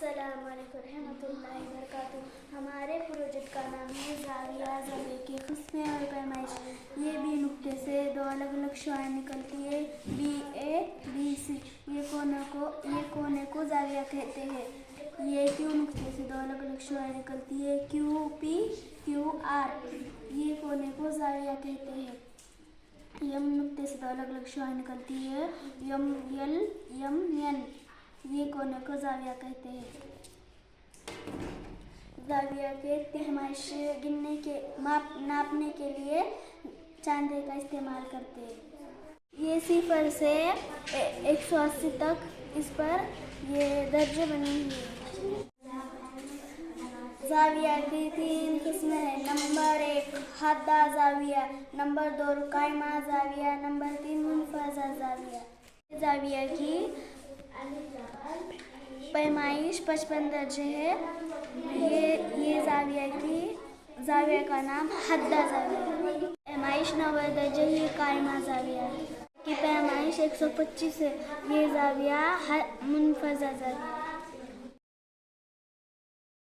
السلام علیکم ورحمۃ اللہ وبرکاتہ۔ ہمارے پروجیکٹ کا نام ہے زاویہ کی قسمیں اور پیمائش۔ یہ بی نقطے سے دو الگ الگ شعاعیں نکلتی ہے، بی اے بی سی۔ یہ کونے کو زاویہ کہتے ہیں۔ یہ کیو نقطے سے دو الگ الگ شعاعیں نکلتی ہے، کیو پی کیو آر۔ یہ کونے کو زاویہ کہتے ہیں۔ یم نقطے سے دو الگ الگ شعاعیں نکلتی ہے، یم ایل یم این۔ یہ کونے کو زاویہ کہتے ہیں۔ زاویہ کے پیمائش ناپنے کے لیے چاندے کا استعمال کرتے ہیں۔ یہ 0 سے 180 تک اس پر یہ درجے بنے ہوئے ہیں۔ زاویہ کی 3 قسمیں ہیں۔ نمبر 1 حادہ زاویہ، نمبر 2 قائمہ زاویہ، نمبر 3 منفذہ زاویہ۔ زاویہ کی پیمائش 55 درجے ہے۔ یہ زاویہ کا نام حادہ زاویہ ہے۔ پیمائش 90 درجے یہ قائمہ زاویہ کی پیمائش 125 ہے۔ یہ زاویہ منفذہ زاویہ ہے۔